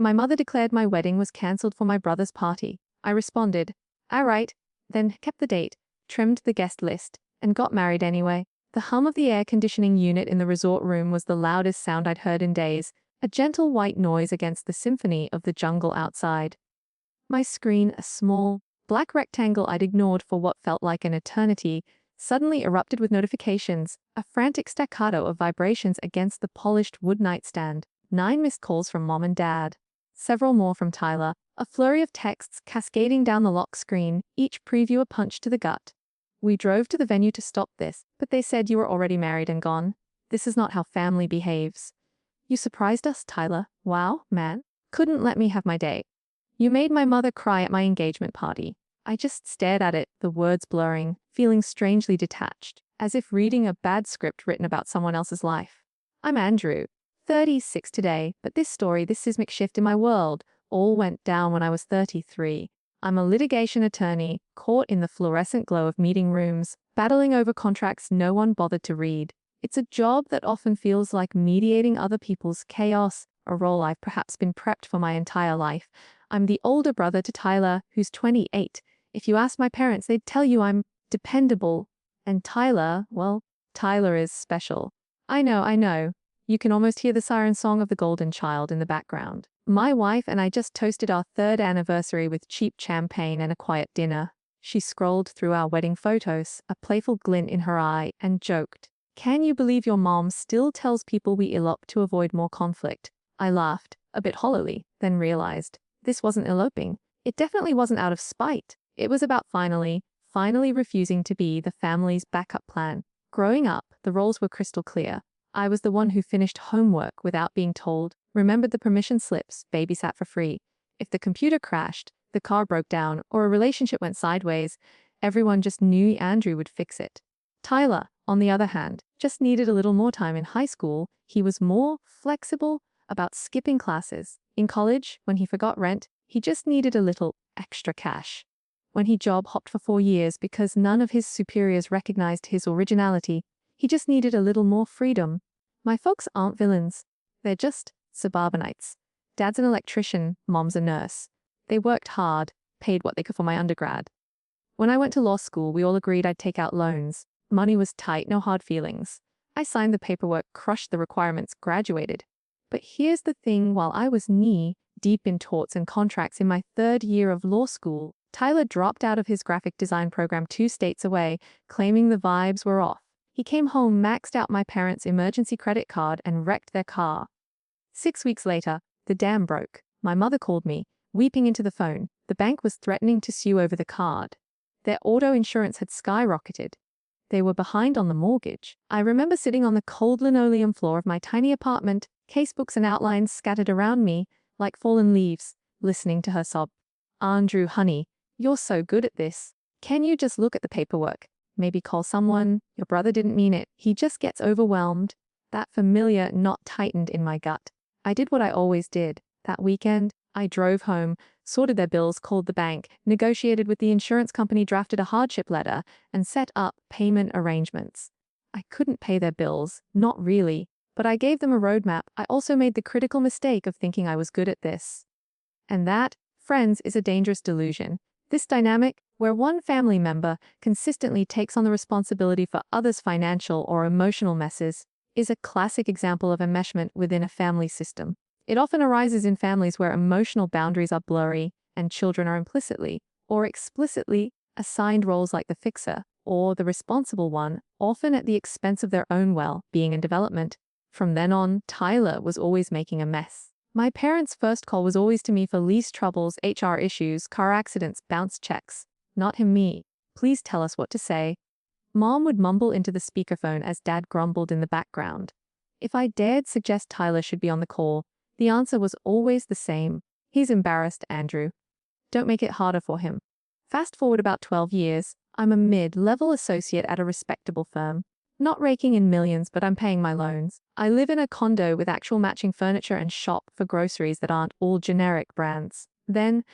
My mother declared my wedding was cancelled for my brother's party. I responded, all right, then kept the date, trimmed the guest list, and got married anyway. The hum of the air conditioning unit in the resort room was the loudest sound I'd heard in days, a gentle white noise against the symphony of the jungle outside. My screen, a small, black rectangle I'd ignored for what felt like an eternity, suddenly erupted with notifications, a frantic staccato of vibrations against the polished wood nightstand, 9 missed calls from Mom and Dad, several more from Tyler, a flurry of texts cascading down the lock screen, each preview a punch to the gut. We drove to the venue to stop this, but they said you were already married and gone. This is not how family behaves. You surprised us, Tyler. Wow, man. Couldn't let me have my day. You made my mother cry at my engagement party. I just stared at it, the words blurring, feeling strangely detached, as if reading a bad script written about someone else's life. I'm Andrew, 36 today, but this seismic shift in my world, all went down when I was 33. I'm a litigation attorney, caught in the fluorescent glow of meeting rooms, battling over contracts no one bothered to read. It's a job that often feels like mediating other people's chaos, a role I've perhaps been prepped for my entire life. I'm the older brother to Tyler, who's 28. If you ask my parents, they'd tell you I'm dependable. And Tyler, well, Tyler is special. I know. You can almost hear the siren song of the golden child in the background. My wife and I just toasted our 3rd anniversary with cheap champagne and a quiet dinner. She scrolled through our wedding photos, a playful glint in her eye, and joked, "Can you believe your mom still tells people we elope to avoid more conflict?" I laughed, a bit hollowly, then realized this wasn't eloping. It definitely wasn't out of spite. It was about finally refusing to be the family's backup plan. Growing up, the roles were crystal clear. I was the one who finished homework without being told, remembered the permission slips, babysat for free. If the computer crashed, the car broke down, or a relationship went sideways, everyone just knew Andrew would fix it. Tyler, on the other hand, just needed a little more time in high school. He was more flexible about skipping classes. In college, when he forgot rent, he just needed a little extra cash. When he job hopped for 4 years because none of his superiors recognized his originality, he just needed a little more freedom. My folks aren't villains. They're just suburbanites. Dad's an electrician, mom's a nurse. They worked hard, paid what they could for my undergrad. When I went to law school, we all agreed I'd take out loans. Money was tight, no hard feelings. I signed the paperwork, crushed the requirements, graduated. But here's the thing, while I was knee-deep in torts and contracts in my 3rd year of law school, Tyler dropped out of his graphic design program 2 states away, claiming the vibes were off. He came home, maxed out my parents' emergency credit card, and wrecked their car. 6 weeks later, the dam broke. My mother called me, weeping into the phone. The bank was threatening to sue over the card. Their auto insurance had skyrocketed. They were behind on the mortgage. I remember sitting on the cold linoleum floor of my tiny apartment, casebooks and outlines scattered around me, like fallen leaves, listening to her sob. "Andrew, honey, you're so good at this. Can you just look at the paperwork? Maybe call someone. Your brother didn't mean it. He just gets overwhelmed." That familiar knot tightened in my gut. I did what I always did. That weekend, I drove home, sorted their bills, called the bank, negotiated with the insurance company, drafted a hardship letter, and set up payment arrangements. I couldn't pay their bills, not really, but I gave them a roadmap. I also made the critical mistake of thinking I was good at this. And that, friends, is a dangerous delusion. This dynamic, where one family member consistently takes on the responsibility for others' financial or emotional messes, is a classic example of enmeshment within a family system. It often arises in families where emotional boundaries are blurry and children are implicitly or explicitly assigned roles like the fixer or the responsible one, often at the expense of their own well-being and development. From then on, Tyler was always making a mess. My parents' first call was always to me for lease troubles, HR issues, car accidents, bounce checks. Not him, me. "Please tell us what to say." Mom would mumble into the speakerphone as Dad grumbled in the background. If I dared suggest Tyler should be on the call, the answer was always the same. "He's embarrassed, Andrew. Don't make it harder for him." Fast forward about 12 years, I'm a mid-level associate at a respectable firm. Not raking in millions, but I'm paying my loans. I live in a condo with actual matching furniture and shop for groceries that aren't all generic brands. Then,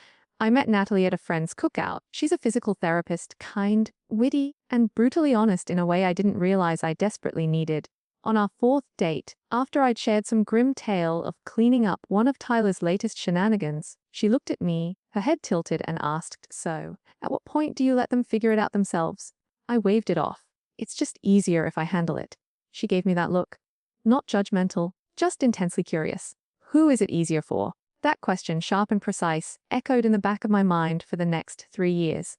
I met Natalie at a friend's cookout. She's a physical therapist, kind, witty, and brutally honest in a way I didn't realize I desperately needed. On our fourth date, after I'd shared some grim tale of cleaning up one of Tyler's latest shenanigans, she looked at me, her head tilted, and asked, "So, at what point do you let them figure it out themselves?" I waved it off. "It's just easier if I handle it." She gave me that look. Not judgmental, just intensely curious. Who is it easier for? That question, sharp and precise, echoed in the back of my mind for the next 3 years.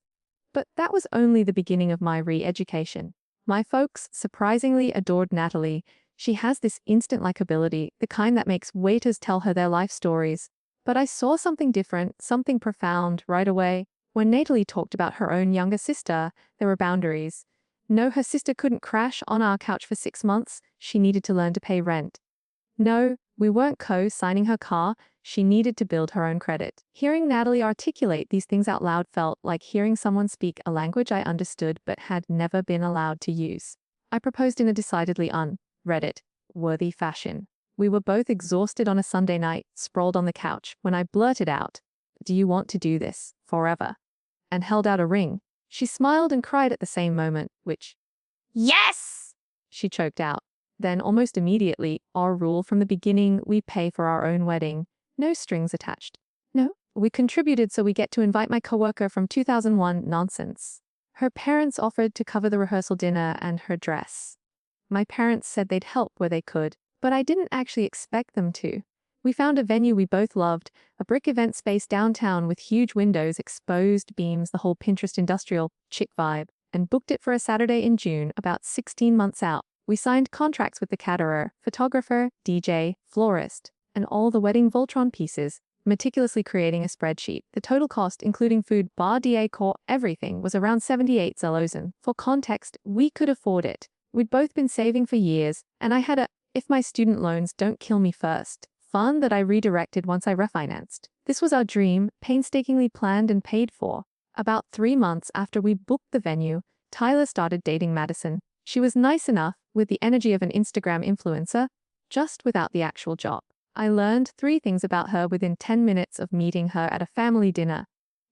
But that was only the beginning of my re-education. My folks surprisingly adored Natalie. She has this instant likability, the kind that makes waiters tell her their life stories. But I saw something different, something profound, right away. When Natalie talked about her own younger sister, there were boundaries. No, her sister couldn't crash on our couch for 6 months. She needed to learn to pay rent. No, we weren't co-signing her car. She needed to build her own credit. Hearing Natalie articulate these things out loud felt like hearing someone speak a language I understood but had never been allowed to use. I proposed in a decidedly un-Reddit-worthy fashion. We were both exhausted on a Sunday night, sprawled on the couch, when I blurted out, "Do you want to do this forever?" and held out a ring. She smiled and cried at the same moment, which, "Yes!" she choked out. Then, almost immediately, our rule from the beginning: we pay for our own wedding. No strings attached. No, we contributed so we get to invite my coworker from 2001 nonsense. Her parents offered to cover the rehearsal dinner and her dress. My parents said they'd help where they could, but I didn't actually expect them to. We found a venue we both loved, a brick event space downtown with huge windows, exposed beams, the whole Pinterest industrial chic vibe, and booked it for a Saturday in June, about 16 months out. We signed contracts with the caterer, photographer, DJ, florist, and all the wedding Voltron pieces, meticulously creating a spreadsheet. The total cost, including food, bar, decor, everything, was around 78 Zlozen. For context, we could afford it. We'd both been saving for years, and I had a "if my student loans don't kill me first" fund that I redirected once I refinanced. This was our dream, painstakingly planned and paid for. About 3 months after we booked the venue, Tyler started dating Madison. She was nice enough, with the energy of an Instagram influencer, just without the actual job. I learned 3 things about her within 10 minutes of meeting her at a family dinner.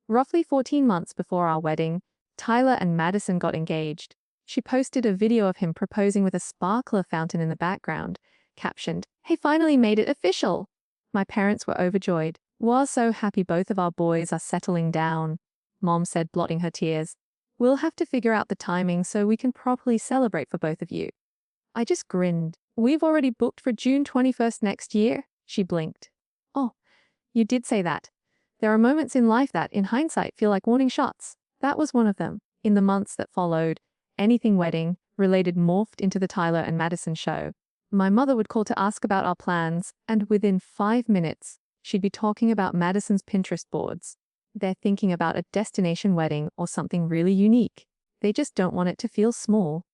Roughly 14 months before our wedding, Tyler and Madison got engaged. She posted a video of him proposing with a sparkler fountain in the background, captioned, "Hey, finally made it official." My parents were overjoyed. "We're so happy both of our boys are settling down," Mom said, blotting her tears. "We'll have to figure out the timing so we can properly celebrate for both of you." I just grinned. "We've already booked for June 21st next year," she blinked. "Oh, you did say that. There are moments in life that, in hindsight, feel like warning shots." That was one of them. In the months that followed, anything wedding-related morphed into the Tyler and Madison show. My mother would call to ask about our plans, and within 5 minutes, she'd be talking about Madison's Pinterest boards. They're thinking about a destination wedding or something really unique. They just don't want it to feel small.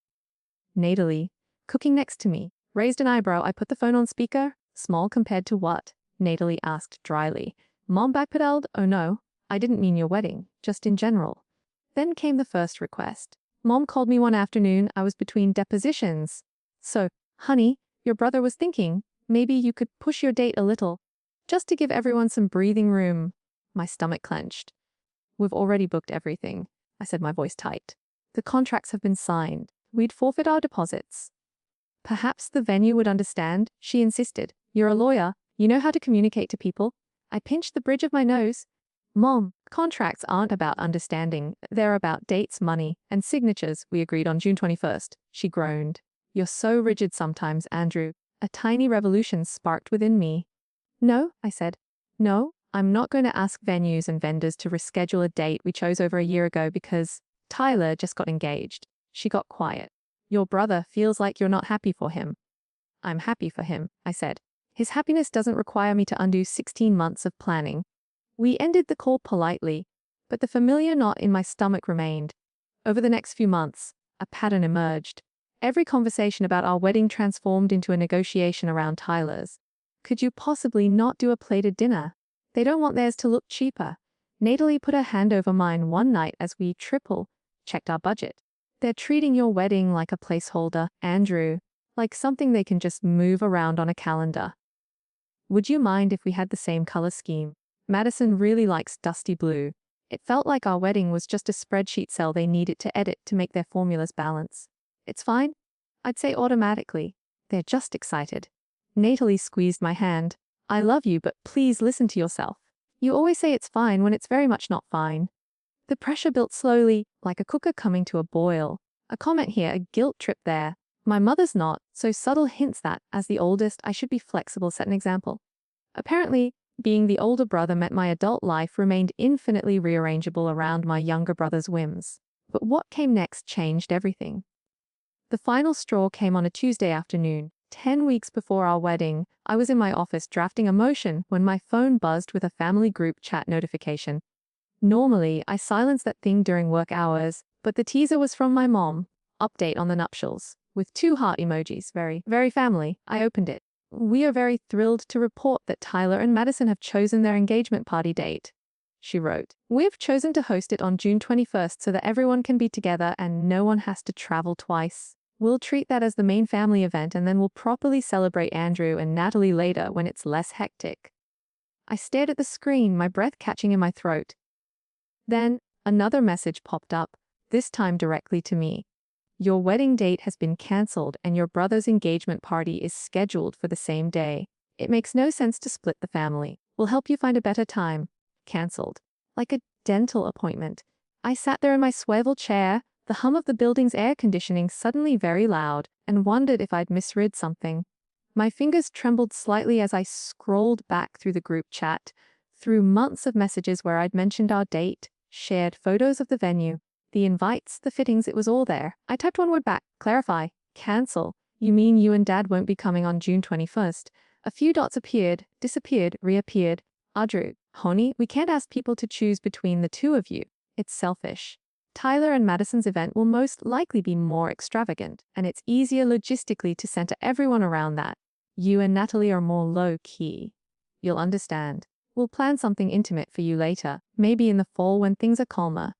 Natalie, cooking next to me, raised an eyebrow. I put the phone on speaker. "Small compared to what?" Natalie asked dryly. Mom backpedaled. "Oh no, I didn't mean your wedding, just in general." Then came the first request. Mom called me one afternoon. I was between depositions. "So, honey, your brother was thinking, maybe you could push your date a little, just to give everyone some breathing room." My stomach clenched. "We've already booked everything," I said, my voice tight. "The contracts have been signed. We'd forfeit our deposits." "Perhaps the venue would understand," she insisted. "You're a lawyer. You know how to communicate to people." I pinched the bridge of my nose. "Mom, contracts aren't about understanding. They're about dates, money, and signatures. We agreed on June 21st. She groaned. "You're so rigid sometimes, Andrew." A tiny revolution sparked within me. "No," I said. "No, I'm not going to ask venues and vendors to reschedule a date we chose over a year ago because Tyler just got engaged." She got quiet. "Your brother feels like you're not happy for him." "I'm happy for him," I said. "His happiness doesn't require me to undo 16 months of planning." We ended the call politely, but the familiar knot in my stomach remained. Over the next few months, a pattern emerged. Every conversation about our wedding transformed into a negotiation around Tyler's. "Could you possibly not do a plated dinner? They don't want theirs to look cheaper." Natalie put her hand over mine one night as we triple-checked our budget. "They're treating your wedding like a placeholder, Andrew, like something they can just move around on a calendar. Would you mind if we had the same color scheme? Madison really likes dusty blue." It felt like our wedding was just a spreadsheet cell they needed to edit to make their formulas balance. "It's fine," I'd say automatically. They're just excited. Natalie squeezed my hand. I love you, but please listen to yourself. You always say it's fine when it's very much not fine. The pressure built slowly, like a cooker coming to a boil. A comment here, a guilt trip there. My mother's not, so subtle hints that, as the oldest, I should be flexible, set an example. Apparently, being the older brother meant my adult life remained infinitely rearrangeable around my younger brother's whims. But what came next changed everything. The final straw came on a Tuesday afternoon. 10 weeks before our wedding, I was in my office drafting a motion when my phone buzzed with a family group chat notification. Normally, I silence that thing during work hours, but the teaser was from my mom. Update on the nuptials. With 2 heart emojis, very family. I opened it. We are very thrilled to report that Tyler and Madison have chosen their engagement party date. She wrote, "We've chosen to host it on June 21st so that everyone can be together and no one has to travel twice. We'll treat that as the main family event and then we'll properly celebrate Andrew and Natalie later when it's less hectic." I stared at the screen, my breath catching in my throat. Then, another message popped up, this time directly to me. "Your wedding date has been cancelled and your brother's engagement party is scheduled for the same day. It makes no sense to split the family. We'll help you find a better time." Cancelled. Like a dental appointment. I sat there in my swivel chair, the hum of the building's air conditioning suddenly very loud, and wondered if I'd misread something. My fingers trembled slightly as I scrolled back through the group chat, through months of messages where I'd mentioned our date, shared photos of the venue, the invites, the fittings, it was all there. I typed one word back, clarify, cancel. You mean you and Dad won't be coming on June 21st? A few dots appeared, disappeared, reappeared. Audrey, honey, we can't ask people to choose between the two of you. It's selfish. Tyler and Madison's event will most likely be more extravagant, and it's easier logistically to center everyone around that. You and Natalie are more low-key. You'll understand. We'll plan something intimate for you later, maybe in the fall when things are calmer.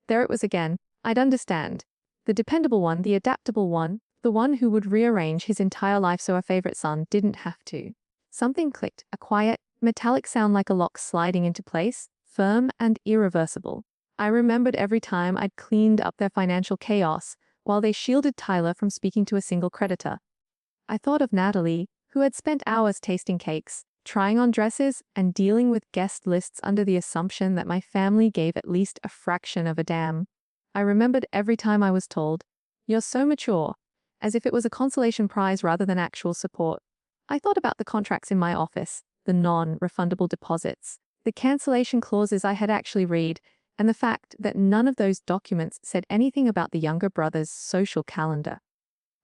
There it was again. I'd understand. The dependable one, the adaptable one, the one who would rearrange his entire life so our favorite son didn't have to. Something clicked, a quiet, metallic sound like a lock sliding into place, firm and irreversible. I remembered every time I'd cleaned up their financial chaos, while they shielded Tyler from speaking to a single creditor. I thought of Natalie, who had spent hours tasting cakes, trying on dresses, and dealing with guest lists under the assumption that my family gave at least a fraction of a damn. I remembered every time I was told, "You're so mature," as if it was a consolation prize rather than actual support. I thought about the contracts in my office, the non-refundable deposits, the cancellation clauses I had actually read, and the fact that none of those documents said anything about the younger brother's social calendar.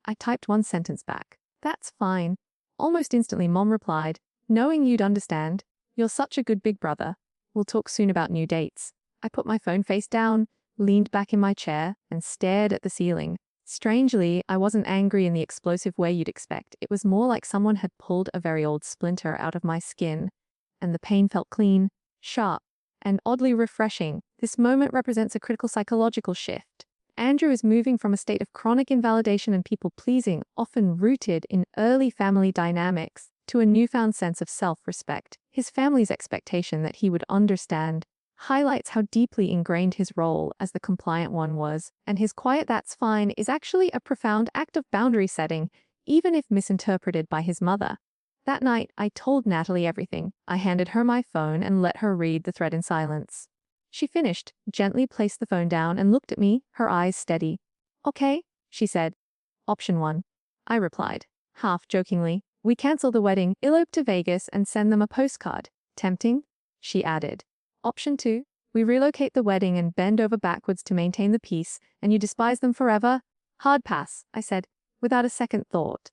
I typed one sentence back. "That's fine." Almost instantly, Mom replied, "Knowing you'd understand. You're such a good big brother. We'll talk soon about new dates." I put my phone face down, leaned back in my chair, and stared at the ceiling. Strangely, I wasn't angry in the explosive way you'd expect. It was more like someone had pulled a very old splinter out of my skin, and the pain felt clean, sharp, and oddly refreshing. This moment represents a critical psychological shift. Andrew is moving from a state of chronic invalidation and people-pleasing, often rooted in early family dynamics, to a newfound sense of self-respect. His family's expectation that he would understand highlights how deeply ingrained his role as the compliant one was, and his quiet "that's fine" is actually a profound act of boundary setting, even if misinterpreted by his mother. That night, I told Natalie everything. I handed her my phone and let her read the thread in silence. She finished, gently placed the phone down, and looked at me, her eyes steady. "Okay," she said. "Option 1. I replied, half jokingly. "We cancel the wedding, elope to Vegas, and send them a postcard." "Tempting?" she added. "Option 2. We relocate the wedding and bend over backwards to maintain the peace, and you despise them forever." "Hard pass," I said, without a second thought.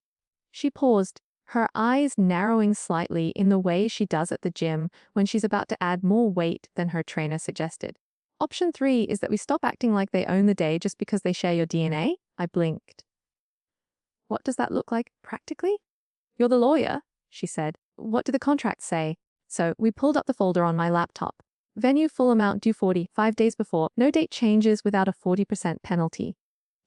She paused, her eyes narrowing slightly in the way she does at the gym when she's about to add more weight than her trainer suggested. "Option 3 is that we stop acting like they own the day just because they share your DNA." I blinked. "What does that look like practically?" "You're the lawyer," she said. "What do the contracts say?" So we pulled up the folder on my laptop. Venue full amount due 45 days before. No date changes without a 40% penalty.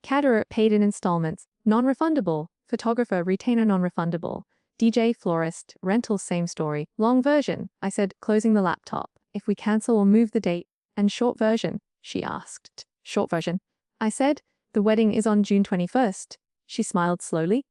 Caterer paid in installments. Non-refundable. Photographer retainer non-refundable. DJ florist rental same story. Long version, I said, closing the laptop. "If we cancel or move the date." "And short version?" she asked. "Short version," I said. "The wedding is on June 21st. She smiled slowly.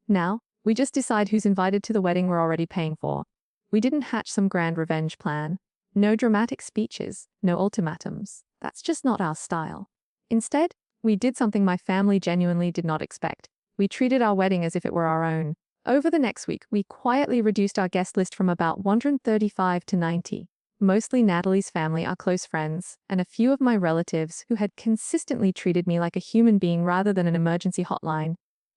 "Now, We just decide who's invited to the wedding we're already paying for. We didn't hatch some grand revenge plan. No dramatic speeches, no ultimatums. That's just not our style. Instead, we did something my family genuinely did not expect. We treated our wedding as if it were our own. Over the next week, we quietly reduced our guest list from about 135 to 90. Mostly Natalie's family, our close friends, and a few of my relatives who had consistently treated me like a human being rather than an emergency hotline.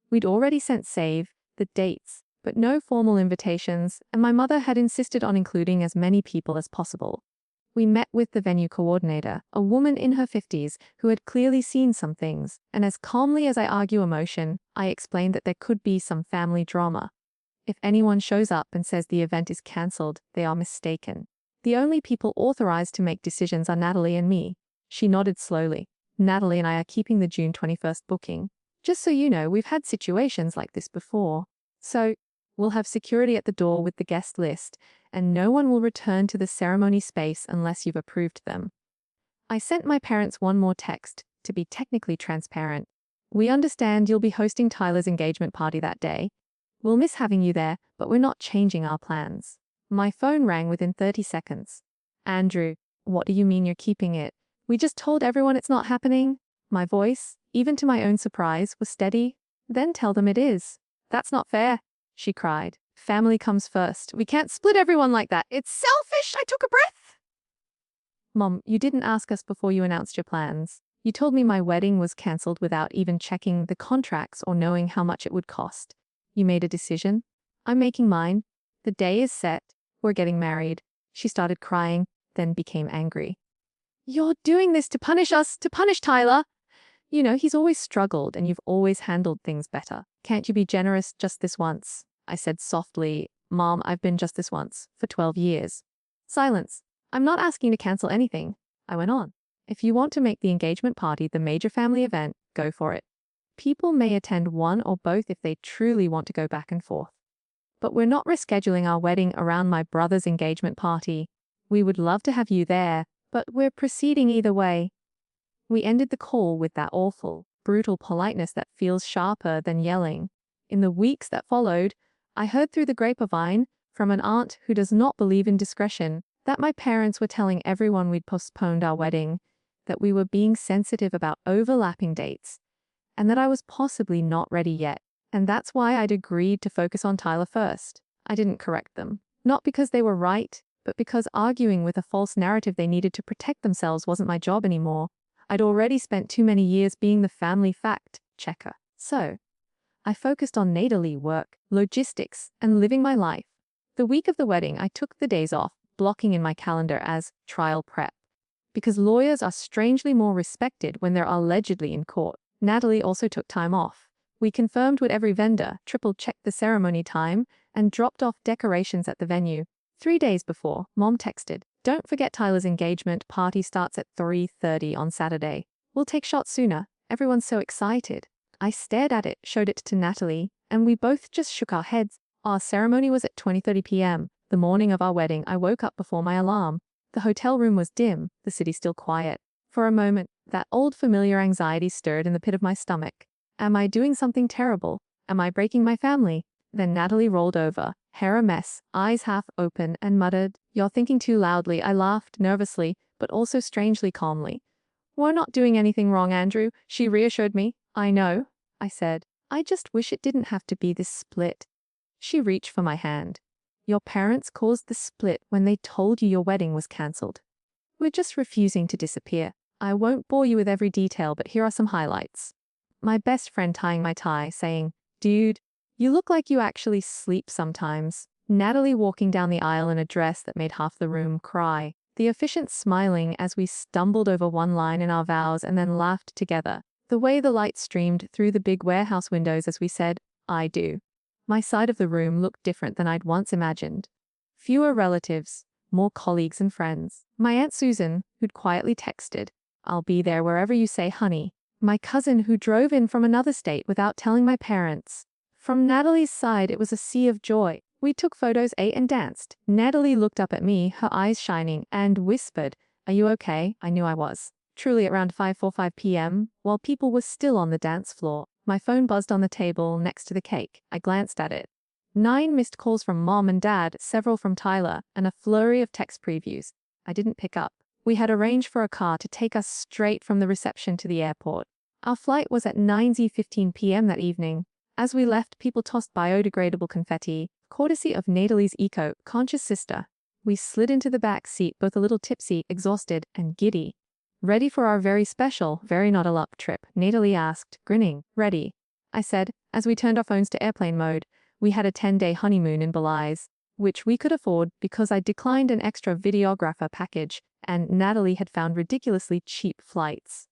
We'd already sent save, the dates, but no formal invitations, and my mother had insisted on including as many people as possible. We met with the venue coordinator, a woman in her 50s who had clearly seen some things, and as calmly as I argue emotion, I explained that there could be some family drama. If anyone shows up and says the event is cancelled, they are mistaken. The only people authorized to make decisions are Natalie and me. She nodded slowly. Natalie and I are keeping the June 21st booking. Just so you know, we've had situations like this before. So, we'll have security at the door with the guest list, and no one will return to the ceremony space unless you've approved them. I sent my parents one more text, to be technically transparent. We understand you'll be hosting Tyler's engagement party that day. We'll miss having you there, but we're not changing our plans. My phone rang within 30 seconds. Andrew, what do you mean you're keeping it? We just told everyone it's not happening. My voice, even to my own surprise, was steady. Then tell them it is. That's not fair, she cried. Family comes first. We can't split everyone like that. It's selfish. I took a breath. Mom, you didn't ask us before you announced your plans. You told me my wedding was cancelled without even checking the contracts or knowing how much it would cost. You made a decision. I'm making mine. The day is set. We're getting married. She started crying, then became angry. You're doing this to punish us, to punish Tyler. You know, he's always struggled and you've always handled things better. Can't you be generous just this once? I said softly, Mom, I've been just this once, for 12 years. Silence. I'm not asking to cancel anything. I went on. If you want to make the engagement party the major family event, go for it. People may attend one or both if they truly want to go back and forth. But we're not rescheduling our wedding around my brother's engagement party. We would love to have you there, but we're proceeding either way. We ended the call with that awful, brutal politeness that feels sharper than yelling. In the weeks that followed, I heard through the grapevine, from an aunt who does not believe in discretion, that my parents were telling everyone we'd postponed our wedding, that we were being sensitive about overlapping dates, and that I was possibly not ready yet. And that's why I'd agreed to focus on Tyler first. I didn't correct them. Not because they were right, but because arguing with a false narrative they needed to protect themselves wasn't my job anymore. I'd already spent too many years being the family fact checker. So, I focused on Natalie work, logistics, and living my life. The week of the wedding, I took the days off, blocking in my calendar as trial prep. Because lawyers are strangely more respected when they're allegedly in court. Natalie also took time off. We confirmed with every vendor, triple-checked the ceremony time, and dropped off decorations at the venue. 3 days before, Mom texted, "Don't forget Tyler's engagement party starts at 3:30 on Saturday. We'll take shots sooner. Everyone's so excited." I stared at it, showed it to Natalie, and we both just shook our heads. Our ceremony was at 20:30 p.m. The morning of our wedding, I woke up before my alarm. The hotel room was dim, the city still quiet. For a moment, that old familiar anxiety stirred in the pit of my stomach. Am I doing something terrible? Am I breaking my family? Then Natalie rolled over, hair a mess, eyes half open, and muttered, "You're thinking too loudly." I laughed, nervously, but also strangely calmly. "We're not doing anything wrong, Andrew," she reassured me. "I know," I said. "I just wish it didn't have to be this split." She reached for my hand. "Your parents caused the split when they told you your wedding was cancelled. We're just refusing to disappear. I won't bore you with every detail, but here are some highlights." My best friend tying my tie, saying, "Dude, you look like you actually sleep sometimes." Natalie walking down the aisle in a dress that made half the room cry. The officiant smiling as we stumbled over one line in our vows and then laughed together. The way the light streamed through the big warehouse windows as we said, "I do." My side of the room looked different than I'd once imagined. Fewer relatives, more colleagues and friends. My Aunt Susan, who'd quietly texted, "I'll be there wherever you say, honey." My cousin who drove in from another state without telling my parents. From Natalie's side, it was a sea of joy. We took photos, ate, and danced. Natalie looked up at me, her eyes shining, and whispered, "Are you okay?" I knew I was. Truly, around 5:45 p.m., while people were still on the dance floor, my phone buzzed on the table next to the cake. I glanced at it. 9 missed calls from mom and dad, several from Tyler, and a flurry of text previews. I didn't pick up. We had arranged for a car to take us straight from the reception to the airport. Our flight was at 9:15 p.m. that evening. As we left, people tossed biodegradable confetti, courtesy of Natalie's eco-conscious sister. We slid into the back seat, both a little tipsy, exhausted, and giddy. "Ready for our very special, very not a luck trip?" Natalie asked, grinning. "Ready," I said, as we turned our phones to airplane mode. We had a 10-day honeymoon in Belize, which we could afford because I declined an extra videographer package, and Natalie had found ridiculously cheap flights.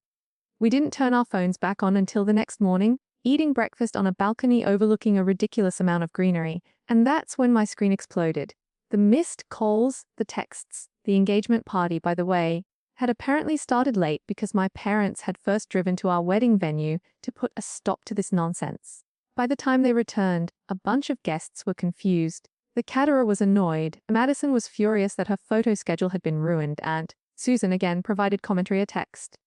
We didn't turn our phones back on until the next morning, eating breakfast on a balcony overlooking a ridiculous amount of greenery, and that's when my screen exploded. The missed calls, the texts, the engagement party, by the way, had apparently started late because my parents had first driven to our wedding venue to put a stop to this nonsense. By the time they returned, a bunch of guests were confused. The caterer was annoyed, Madison was furious that her photo schedule had been ruined, and Susan again provided commentary a text.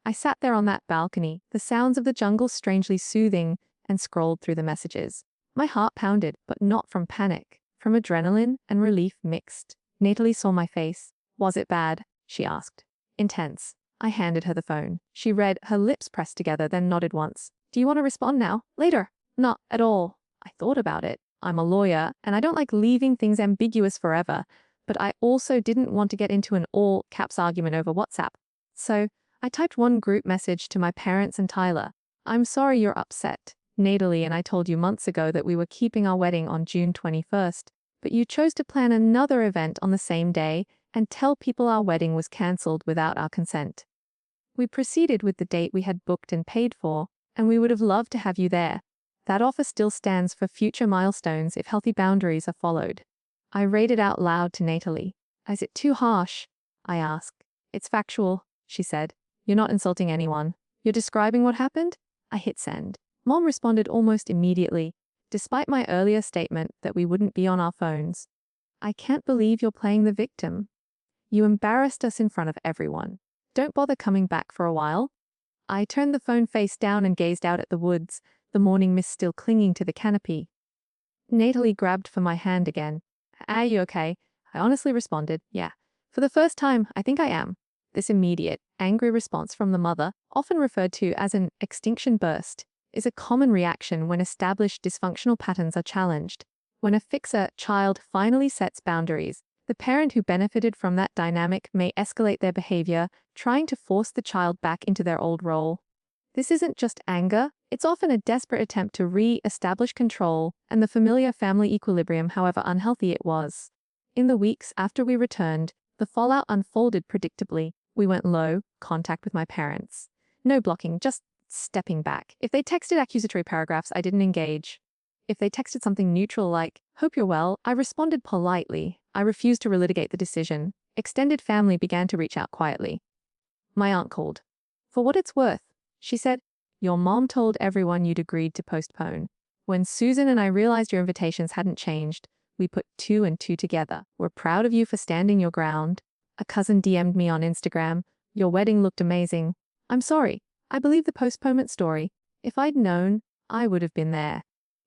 I sat there on that balcony, the sounds of the jungle strangely soothing, and scrolled through the messages. My heart pounded, but not from panic, from adrenaline and relief mixed. Natalie saw my face. "Was it bad?" she asked. "Intense." I handed her the phone. She read, her lips pressed together, then nodded once. "Do you want to respond now? Later?" "Not at all." I thought about it. I'm a lawyer, and I don't like leaving things ambiguous forever, but I also didn't want to get into an all-caps argument over WhatsApp. So I typed one group message to my parents and Tyler. "I'm sorry you're upset. Natalie and I told you months ago that we were keeping our wedding on June 21st, but you chose to plan another event on the same day and tell people our wedding was cancelled without our consent. We proceeded with the date we had booked and paid for, and we would have loved to have you there. That offer still stands for future milestones if healthy boundaries are followed." I read it out loud to Natalie. "Is it too harsh?" I asked. "It's factual," she said. "You're not insulting anyone. You're describing what happened?" I hit send. Mom responded almost immediately, despite my earlier statement that we wouldn't be on our phones. "I can't believe you're playing the victim. You embarrassed us in front of everyone. Don't bother coming back for a while." I turned the phone face down and gazed out at the woods, the morning mist still clinging to the canopy. Natalie grabbed for my hand again. "Are you okay?" I honestly responded, "Yeah. For the first time, I think I am." This immediate, angry response from the mother, often referred to as an extinction burst, is a common reaction when established dysfunctional patterns are challenged. When a fixer child finally sets boundaries, the parent who benefited from that dynamic may escalate their behavior, trying to force the child back into their old role. This isn't just anger, it's often a desperate attempt to re-establish control and the familiar family equilibrium, however unhealthy it was. In the weeks after we returned, the fallout unfolded predictably. We went low contact with my parents. No blocking, just stepping back. If they texted accusatory paragraphs, I didn't engage. If they texted something neutral like, "Hope you're well," I responded politely. I refused to relitigate the decision. Extended family began to reach out quietly. My aunt called. "For what it's worth," she said, "your mom told everyone you'd agreed to postpone. When Susan and I realized your invitations hadn't changed, we put 2 and 2 together. We're proud of you for standing your ground." A cousin DM'd me on Instagram, "Your wedding looked amazing. I'm sorry. I believe the postponement story. If I'd known, I would have been there."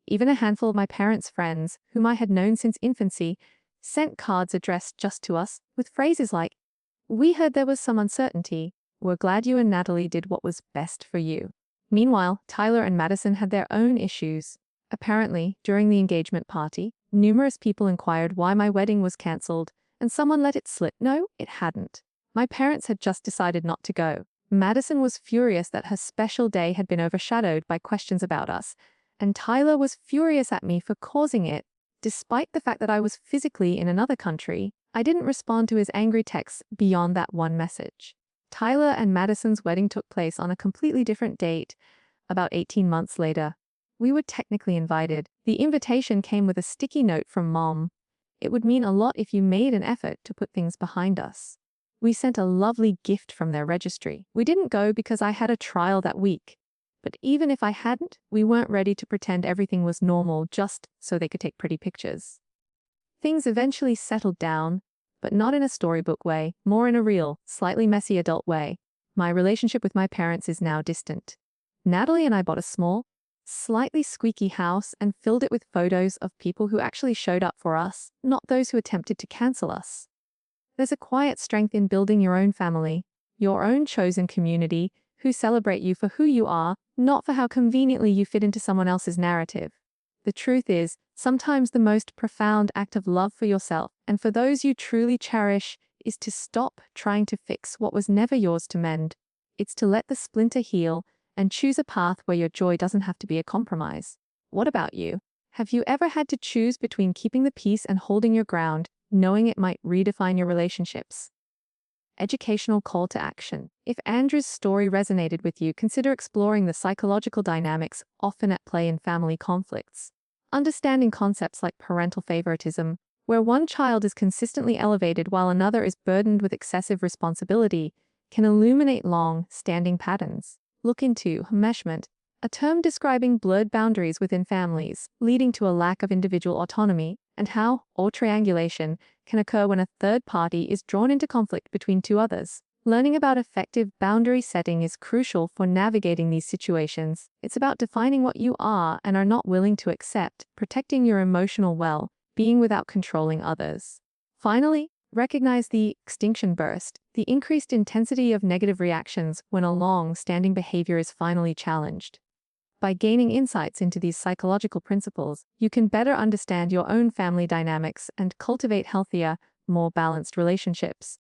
Even a handful of my parents' friends, whom I had known since infancy, sent cards addressed just to us, with phrases like, "We heard there was some uncertainty. We're glad you and Natalie did what was best for you." Meanwhile, Tyler and Madison had their own issues. Apparently, during the engagement party, numerous people inquired why my wedding was cancelled, and someone let it slip. No, it hadn't. My parents had just decided not to go. Madison was furious that her special day had been overshadowed by questions about us, and Tyler was furious at me for causing it. Despite the fact that I was physically in another country, I didn't respond to his angry texts beyond that one message. Tyler and Madison's wedding took place on a completely different date, about 18 months later. We were technically invited. The invitation came with a sticky note from Mom. It would mean a lot if you made an effort to put things behind us. We sent a lovely gift from their registry. We didn't go because I had a trial that week. But even if I hadn't, we weren't ready to pretend everything was normal just so they could take pretty pictures. Things eventually settled down, but not in a storybook way, more in a real, slightly messy adult way. My relationship with my parents is now distant. Natalie and I bought a small, slightly squeaky house and filled it with photos of people who actually showed up for us, not those who attempted to cancel us. There's a quiet strength in building your own family, your own chosen community, who celebrate you for who you are, not for how conveniently you fit into someone else's narrative. The truth is, sometimes the most profound act of love for yourself and for those you truly cherish is to stop trying to fix what was never yours to mend. It's to let the splinter heal and choose a path where your joy doesn't have to be a compromise. What about you? Have you ever had to choose between keeping the peace and holding your ground, knowing it might redefine your relationships? Educational call to action. If Andrew's story resonated with you, consider exploring the psychological dynamics often at play in family conflicts. Understanding concepts like parental favoritism, where one child is consistently elevated while another is burdened with excessive responsibility, can illuminate long-standing patterns. Look into enmeshment, a term describing blurred boundaries within families, leading to a lack of individual autonomy, and how, or triangulation, can occur when a third party is drawn into conflict between two others. Learning about effective boundary setting is crucial for navigating these situations. It's about defining what you are and are not willing to accept, protecting your emotional well-being without controlling others. Finally, recognize the extinction burst, the increased intensity of negative reactions when a long-standing behavior is finally challenged. By gaining insights into these psychological principles, you can better understand your own family dynamics and cultivate healthier, more balanced relationships.